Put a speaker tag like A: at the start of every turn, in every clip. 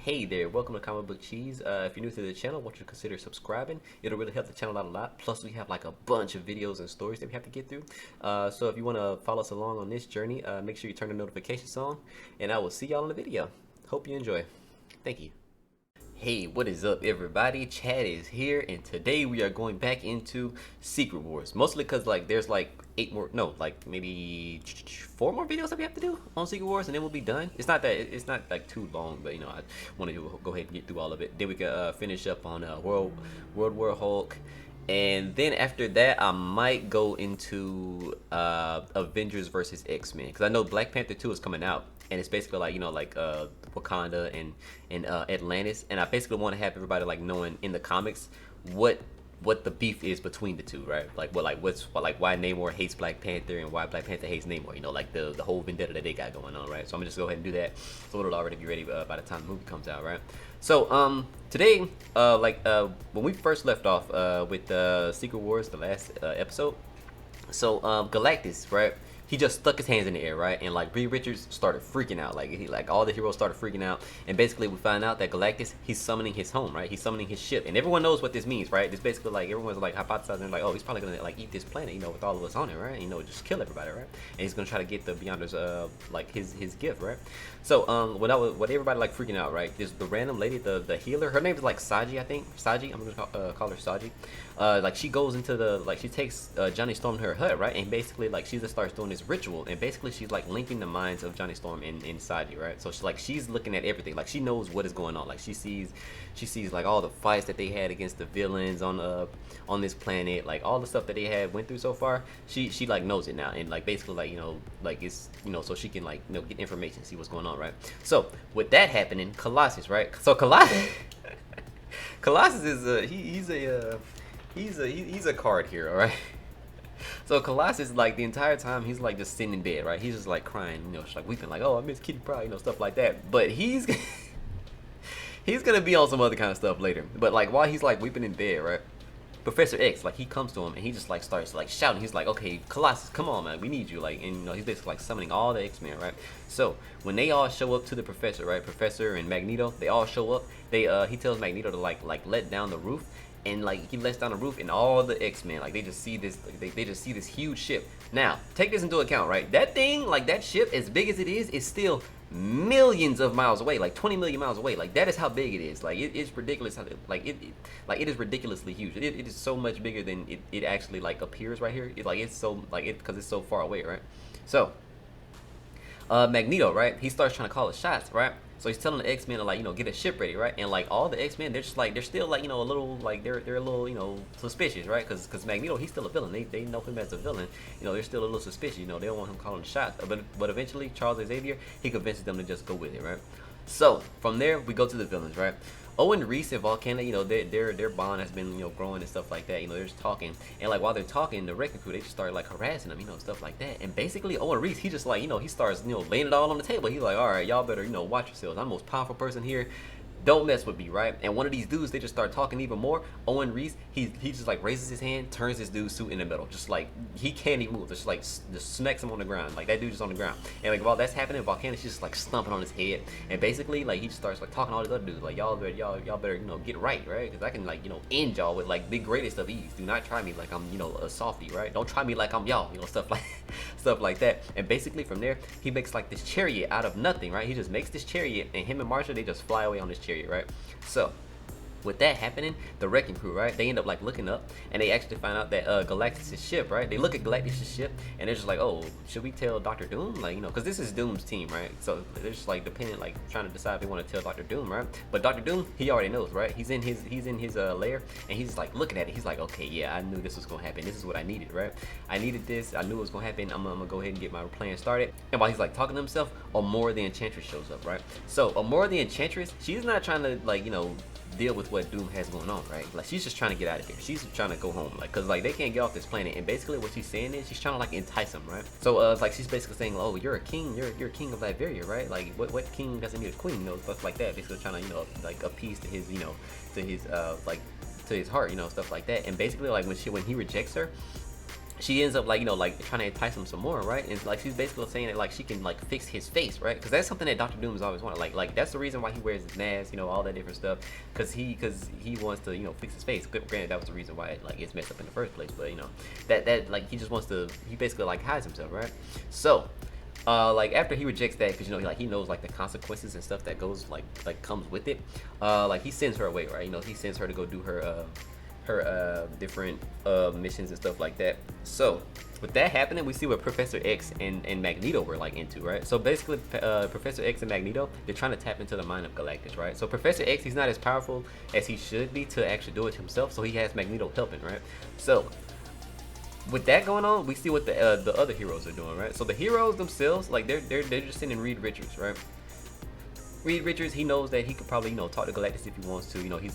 A: Hey there, welcome to Comic Book Cheese. If you're new to the channel, I want you to consider subscribing. It'll really help the channel out a lot. Plus, we have like a bunch of videos and stories that we have to get through. So if you want to follow us along on this journey, make sure you turn the notifications on. And I will see y'all in the video. Hope you enjoy. Thank you. Hey, what is up everybody? Chad is here, and today we are going back into Secret Wars. Mostly because like there's like maybe 4 more videos that we have to do on Secret Wars, and then we'll be done. It's not like too long, but you know I wanted to go ahead and get through all of it. Then we can finish up on World War Hulk, and then after that I might go into Avengers versus X-Men, because I know Black Panther 2 is coming out. And it's basically like, Wakanda and Atlantis, and I basically want to have everybody like knowing in the comics what the beef is between the two, right? Like why Namor hates Black Panther and why Black Panther hates Namor. You know, like the whole vendetta that they got going on, right? So I'm gonna just go ahead and do that, so it'll already be ready by the time the movie comes out, right? So today, when we first left off with Secret Wars, the last episode. So Galactus, right? He just stuck his hands in the air, right? And like Reed Richards started freaking out. Like all the heroes started freaking out. And basically we find out that Galactus, he's summoning his home, right? He's summoning his ship. And everyone knows what this means, right? It's basically like everyone's like hypothesizing like, oh, he's probably gonna like eat this planet, you know, with all of us on it, right? You know, just kill everybody, right? And he's gonna try to get the Beyonders like his gift, right? So what everybody like freaking out, right? There's the random lady, the healer. Her name is like Saji, I think. Saji, I'm gonna call her Saji. Like she goes into she takes Johnny Storm to her hut, right? And basically like she just starts doing this ritual, and basically she's like linking the minds of Johnny Storm and Saji, right? So she's looking at everything, like she knows what is going on. Like she sees like all the fights that they had against the villains on this planet, like all the stuff that they went through so far. She like knows it now, and like basically like it's so she can like get information, see what's going on, right? So with that happening, Colossus, right? So Colossus is he's a card hero, right? So Colossus, like the entire time, he's like just sitting in bed, right? He's just like crying, just like weeping, like, oh, I miss Kitty Pryde, stuff like that. But he's gonna be on some other kind of stuff later. But like while he's like weeping in bed, right? Professor X, like he comes to him and he just like starts like shouting. He's like, okay, Colossus, come on, man, we need you. Like, and he's basically like summoning all the X-Men, right? So when they all show up to the professor, right? Professor and Magneto, they all show up. He tells Magneto to like let down the roof. And like he lets down the roof, and all the X-Men, like they just see this, they just see this huge ship. Now take this into account, right? That thing, like that ship, as big as it is still millions of miles away, like 20 million miles away. Like that is how big it is. Like it's ridiculous. How, it is ridiculously huge. It is so much bigger than it actually like appears right here. Because it's so far away, right? So Magneto, right? He starts trying to call the shots, right? So he's telling the X-Men to like get a ship ready, right? And like all the X-Men, they're just like they're still like a little like they're a little suspicious, right? Because Magneto, he's still a villain. They know him as a villain. They're still a little suspicious. They don't want him calling the shots. But eventually Charles Xavier, he convinces them to just go with it, right? So from there we go to the villains, right? Owen Reese and Volcana, their bond has been growing and stuff like that. They're just talking, and like while they're talking, the wrecking crew, they just start like harassing them, stuff like that. And basically Owen Reese, he just like he starts laying it all on the table. He's like, all right, y'all better watch yourselves. I'm the most powerful person here. Don't mess with me, right? And one of these dudes, they just start talking even more. Owen Reese, he just like raises his hand, turns this dude's suit in the middle, just like he can't even move. Just smacks him on the ground. Like that dude just on the ground. And like while that's happening, Volcano, she's just like stomping on his head. And basically like he just starts like talking to all these other dudes, like y'all better get right, right? Because I can like end y'all with like the greatest of ease. Do not try me like I'm a softie, right? Don't try me like I'm y'all, stuff like that. And basically from there, he makes like this chariot out of nothing, right? He just makes this chariot, and him and Marsha, they just fly away on this chariot, right? So with that happening, the wrecking crew, right, they end up like looking up, and they actually find out that Galactus' ship, right? They look at Galactus' ship, and they're just like, oh, should we tell Dr. Doom? Like, because this is Doom's team, right? So they're just like depending, like trying to decide if they want to tell Dr. Doom, right? But Dr. Doom, he already knows, right? He's in his lair, and he's like looking at it. He's like, okay, yeah, I knew this was gonna happen. This is what I needed, right? I needed this. I knew it was gonna happen. I'm gonna go ahead and get my plan started. And while he's like talking to himself, Amora the Enchantress shows up, right? So Amora the Enchantress, she's not trying to like deal with what Doom has going on, right? Like she's just trying to get out of here. She's trying to go home, like, cause like they can't get off this planet. And basically what she's saying is she's trying to like entice him, right? So it's like she's basically saying, oh, you're a king, you're king of Liberia, right? Like what king doesn't need a queen, stuff like that. Basically trying to like appease to his to his heart, stuff like that. And basically like when he rejects her, she ends up like like trying to entice him some more, right? And like she's basically saying that like she can like fix his face, right? Because that's something that Doctor Doom has always wanted. Like that's the reason why he wears his mask, all that different stuff. Because he wants to fix his face. Granted, that was the reason why like it's messed up in the first place. But that like he just wants to. He basically like hides himself, right? So. Like after he rejects that, because he knows like the consequences and stuff that goes like comes with it. Like he sends her away, right? He sends her to go do her different missions and stuff like that. So with that happening, we see what Professor X and Magneto were like into, right? So basically, Professor X and Magneto, they're trying to tap into the mind of Galactus, right? So Professor X, he's not as powerful as he should be to actually do it himself, so he has Magneto helping, right? So with that going on, we see what the other heroes are doing, right? So the heroes themselves, like they're just sending Reed Richards, right? Reed Richards, he knows that he could probably talk to Galactus if he wants to. He's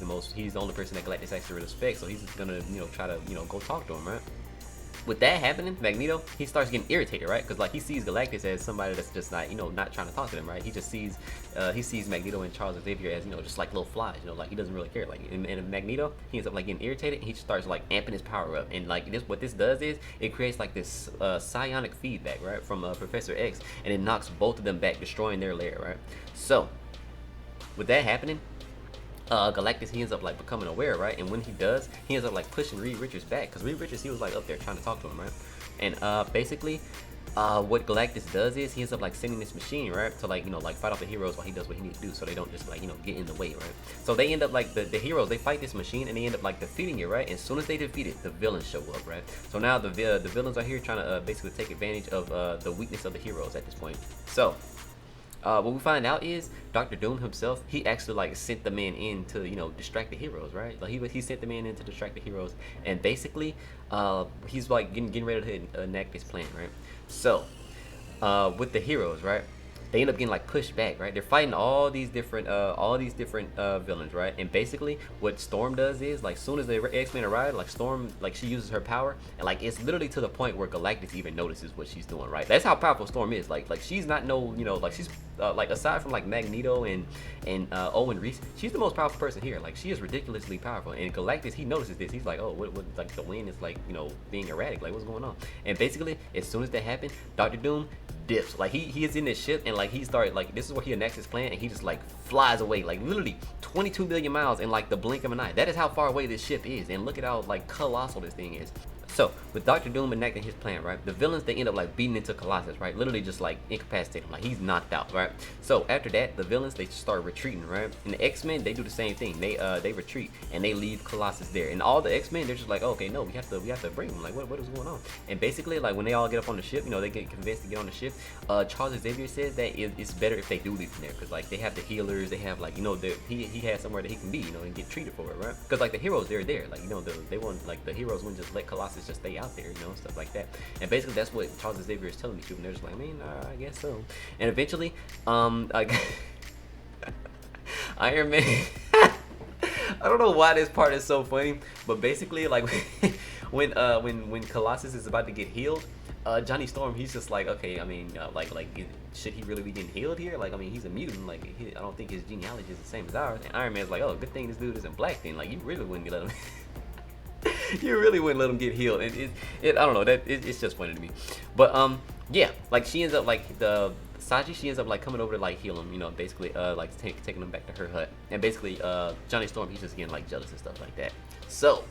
A: the only person that Galactus actually respects, so he's just gonna try to go talk to him, right? With that happening, Magneto, he starts getting irritated, right? Because like he sees Galactus as somebody that's just not not trying to talk to him, right? He just sees Magneto and Charles Xavier as just like little flies, like he doesn't really care. Like and Magneto, he ends up like getting irritated. And he starts like amping his power up, and like what this does is it creates like this psionic feedback, right, from Professor X, and it knocks both of them back, destroying their lair, right? So with that happening, Galactus, he ends up like becoming aware, right? And when he does, he ends up like pushing Reed Richards back, because Reed Richards, he was like up there trying to talk to him, right? And basically what Galactus does is he ends up like sending this machine, right, to like like fight off the heroes while he does what he needs to do, so they don't just like get in the way, right? So they end up like the heroes, they fight this machine and they end up like defeating it, right? And as soon as they defeat it, the villains show up, right? So now the villains are here trying to basically take advantage of the weakness of the heroes at this point. So what we find out is Doctor Doom himself, he actually like sent the men in to distract the heroes, right? Like he sent the men in to distract the heroes, and basically he's like getting ready to enact his plan, right? So with the heroes, right, they end up getting like pushed back, right? They're fighting all these different villains, right? And basically what Storm does is like soon as the X-Men arrive, like Storm, like she uses her power, and like it's literally to the point where Galactus even notices what she's doing, right? That's how powerful Storm is. Like she's not like she's like aside from like Magneto and Owen Reese, she's the most powerful person here. Like she is ridiculously powerful, and Galactus, he notices this. He's like, oh, what like the wind is like being erratic, like what's going on? And basically as soon as that happened, Doctor Doom dips. Like he is in this ship, and like he started like this is where he enacts his plan, and he just like flies away like literally 22 million miles in like the blink of an eye. That is how far away this ship is, and look at how like colossal this thing is. So with Doctor Doom enacting his plan, right, the villains, they end up like beating into Colossus, right, literally just like incapacitating him, like he's knocked out, right? So after that, the villains, they start retreating, right? And the X-Men, they do the same thing. They retreat and they leave Colossus there, and all the X-Men, they're just like, oh, okay, no, we have to bring him. Like what is going on? And basically like when they all get up on the ship, they get convinced to get on the ship. Charles Xavier says that it's better if they do leave him there, because like they have the healers, they have like he has somewhere that he can be, and get treated for it, right? Because like the heroes, they're there, like they want like the heroes wouldn't just let Colossus just stay out there, stuff like that. And basically that's what Charles Xavier is telling these people, and they're just like, I mean, I guess so. And eventually like Iron Man I don't know why this part is so funny, but basically like when Colossus is about to get healed, Johnny Storm, he's just like, okay, I mean, should he really be getting healed here? Like, I mean, he's a mutant. Like, I don't think his genealogy is the same as ours. And Iron Man's like, oh, good thing this dude isn't black then. Like, you really wouldn't let him. You really wouldn't let him get healed. And I don't know. It's just funny to me. But yeah, like she ends up like Saji, she ends up like coming over to like heal him. Basically like taking him back to her hut. And basically Johnny Storm, he's just getting like jealous and stuff like that. So.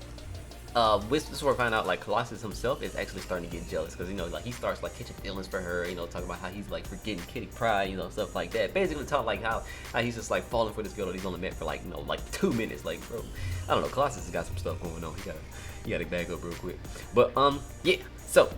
A: This is where I find out like Colossus himself is actually starting to get jealous, because like he starts like catching feelings for her, talking about how he's like forgetting Kitty Pryde, stuff like that. Basically talking like how he's just like falling for this girl that he's only met for like like 2 minutes. Like, bro, I don't know, Colossus has got some stuff going on. He gotta back up real quick. But yeah, so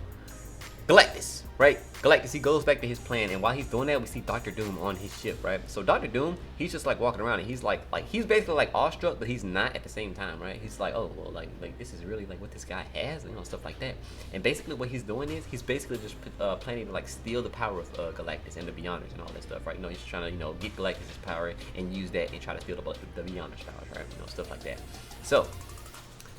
A: Galactus, right? Galactus, he goes back to his plan, and while he's doing that, we see Doctor Doom on his ship, right? So Doctor Doom, he's just like walking around, and he's like he's basically like awestruck, but he's not at the same time, right? He's like, oh, well, like this is really like what this guy has, stuff like that. And basically what he's doing is he's basically just planning to like steal the power of Galactus and the Beyonders and all that stuff, right? He's trying to get Galactus's power and use that and try to steal the Beyonders' powers, right? Stuff like that. So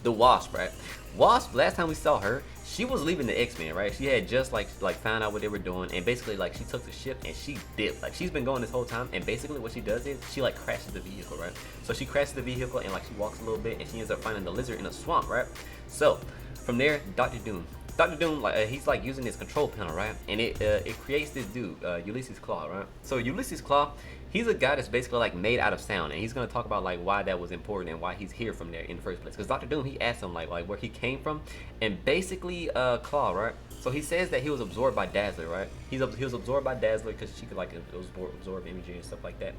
A: the Wasp, right? Wasp, last time we saw her, she was leaving the X-Men, right? She had just like found out what they were doing, and basically like she took the ship and she dipped. Like she's been going this whole time, and basically what she does is she like crashes the vehicle, right? So she crashes the vehicle and like she walks a little bit, and she ends up finding the lizard in a swamp, right? So from there, Doctor Doom, Dr. Doom, like he's like using his control panel, right? And it creates this dude, Ulysses Claw, right? So Ulysses Claw, he's a guy that's basically like made out of sound, and he's gonna talk about like why that was important and why he's here from there in the first place. Because Dr. Doom, he asked him like where he came from, and basically Claw, right? So he says that he was absorbed by Dazzler, right? He was absorbed by Dazzler because she could like absorb energy and stuff like that.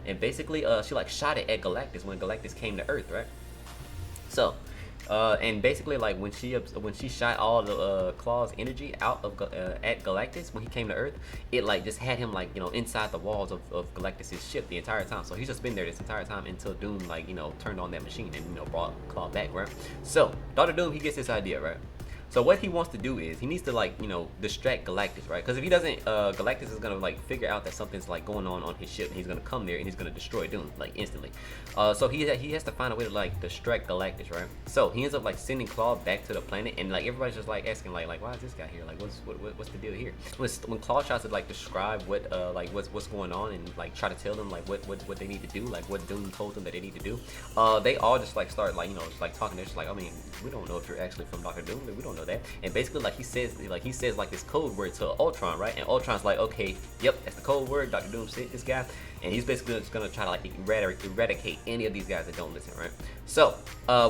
A: And basically, she like shot it at Galactus when Galactus came to Earth, right? So, and basically, like when she shot all the Claw's energy out of at Galactus when he came to Earth, it like just had him like inside the walls of Galactus's ship the entire time. So he's just been there this entire time until Doom like turned on that machine and brought Claw back, right? So Doctor Doom, he gets this idea, right? So what he wants to do is he needs to like distract Galactus, right? Because if he doesn't, Galactus is gonna like figure out that something's like going on his ship, and he's gonna come there and he's gonna destroy Doom like instantly. So he has to find a way to like distract Galactus, right? So he ends up like sending Claw back to the planet, and like everybody's just like asking like why is this guy here? Like what's the deal here? When Claw tries to like describe what's going on and like try to tell them like what they need to do, like what Doom told them that they need to do, they all just like start like just like talking. They're just like, I mean, we don't know if you're actually from Doctor Doom, we don't know that. And basically like he says like this code word to Ultron, right? And Ultron's like, okay, yep, that's the code word. Dr. Doom sent this guy, and he's basically just gonna try to like eradicate any of these guys that don't listen, right? So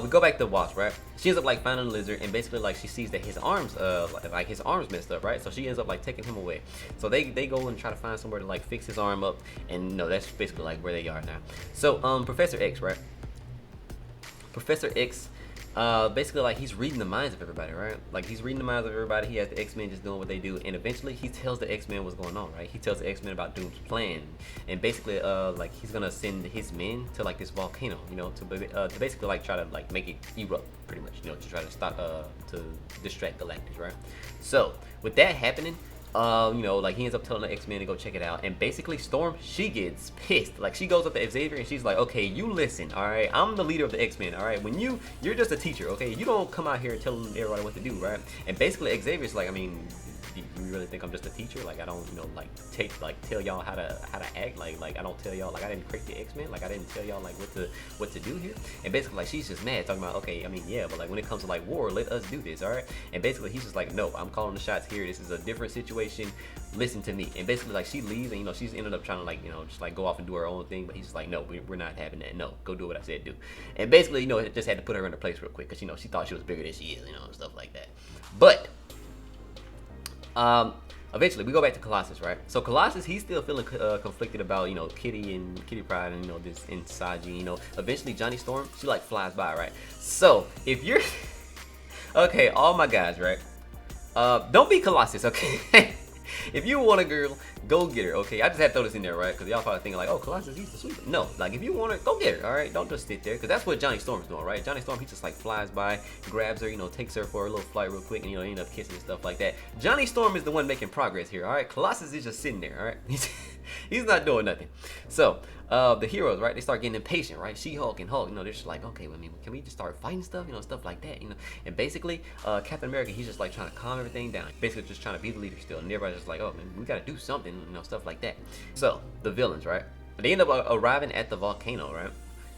A: we go back to Wasp, right? She ends up like finding the lizard, and basically like she sees that his arms like his arms messed up, right? So she ends up like taking him away. So they go and try to find somewhere to like fix his arm up, and that's basically like where they are now. So Professor X, right? Professor X, basically like he's reading the minds of everybody, right? Like he's reading the minds of everybody. He has the X-Men just doing what they do, and eventually he tells the X-Men what's going on, right? He tells the X-Men about Doom's plan, and basically like he's gonna send his men to like this volcano, to basically like try to like make it erupt, pretty much, to try to stop to distract Galactus, right? So with that happening, like he ends up telling the X-Men to go check it out, and basically Storm, she gets pissed. Like she goes up to Xavier and she's like, okay, you listen, all right? I'm the leader of the X-Men, all right? When you're just a teacher, okay? You don't come out here telling everybody what to do, right? And basically Xavier's like, I mean, you really think I'm just a teacher? Like I don't, tell y'all how to act. Like I don't tell y'all, like I didn't create the X-Men. Like I didn't tell y'all like what to do here. And basically like she's just mad, talking about, okay, I mean yeah, but like when it comes to like war, let us do this, all right? And basically he's just like, no, I'm calling the shots here. This is a different situation. Listen to me. And basically like she leaves, and she's ended up trying to like just like go off and do her own thing. But he's just like, no, we're not having that. No, go do what I said do. And basically it just had to put her in her place real quick, because she thought she was bigger than she is, and stuff like that. But eventually we go back to Colossus, right? So Colossus, he's still feeling conflicted about Kitty and Kitty Pryde and this inside eventually Johnny Storm, she like flies by, right? So if you're okay, all my guys, right, don't be Colossus, okay? If you want a girl, go get her, okay? I just had to throw this in there, right? Because y'all probably thinking like, oh, Colossus, he's the sweet. No, like if you want her, go get her, all right? Don't just sit there, because that's what Johnny Storm's doing, right? Johnny Storm, he just like flies by, grabs her, takes her for a little flight real quick, and end up kissing and stuff like that. Johnny Storm is the one making progress here, all right? Colossus is just sitting there, all right? He's not doing nothing. So the heroes, right, they start getting impatient, right? She-Hulk and Hulk, they're just like, okay, I mean, can we just start fighting stuff, stuff like that, And basically, Captain America, he's just like trying to calm everything down, basically just trying to be the leader still, and everybody's just like, oh man, we gotta do something, stuff like that. So the villains, right, they end up arriving at the volcano, right?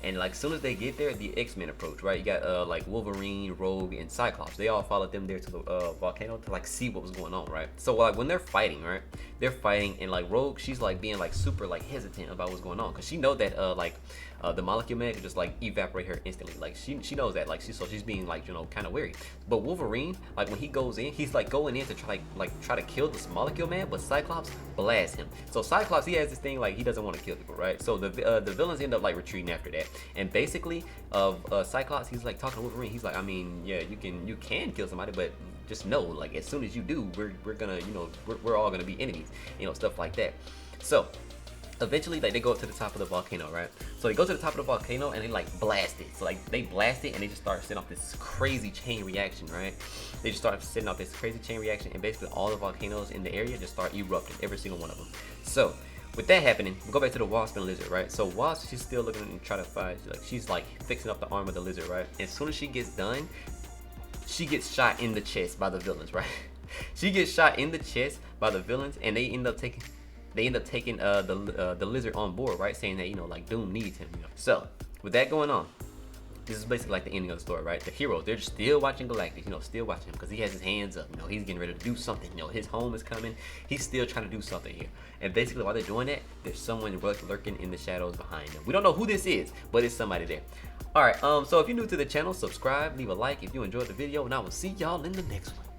A: And like soon as they get there, the X-Men approach, right? You got like Wolverine, Rogue, and Cyclops. They all followed them there to the volcano to like see what was going on, right? So like when they're fighting, right? They're fighting, and like Rogue, she's like being like super like hesitant about what's going on, because she know that the molecule man could just like evaporate her instantly. Like she knows that, like she's being like kind of wary. But Wolverine, like when he goes in, he's like going in to try to kill this molecule man, but Cyclops blasts him. So Cyclops, he has this thing like he doesn't want to kill people, right? So the villains end up like retreating after that. And basically, Cyclops, he's like talking to Wolverine. He's like, I mean, yeah, you can kill somebody, but just know, like as soon as you do, we're gonna, we're all gonna be enemies, stuff like that. So eventually, like they go up to the top of the volcano, right? So they go to the top of the volcano and they like blast it. So like they blast it and they just start setting off this crazy chain reaction, right? They just start setting off this crazy chain reaction, and basically all the volcanoes in the area just start erupting, every single one of them. So with that happening, we go back to the Wasp and Lizard, right? So Wasp, she's still looking and trying to find, she's like fixing up the arm of the Lizard, right? And as soon as she gets done, she gets shot in the chest by the villains, right? She gets shot in the chest by the villains, and they end up taking the Lizard on board, right? Saying that like Doom needs him. So with that going on, this is basically like the ending of the story, right? The heroes, they're just still watching Galactus, you know, still watching him because he has his hands up. You know, he's getting ready to do something. You know, his home is coming. He's still trying to do something here. And basically, while they're doing that, there's someone lurking in the shadows behind them. We don't know who this is, but it's somebody there. All right. So if you're new to the channel, subscribe, leave a like if you enjoyed the video, and I will see y'all in the next one.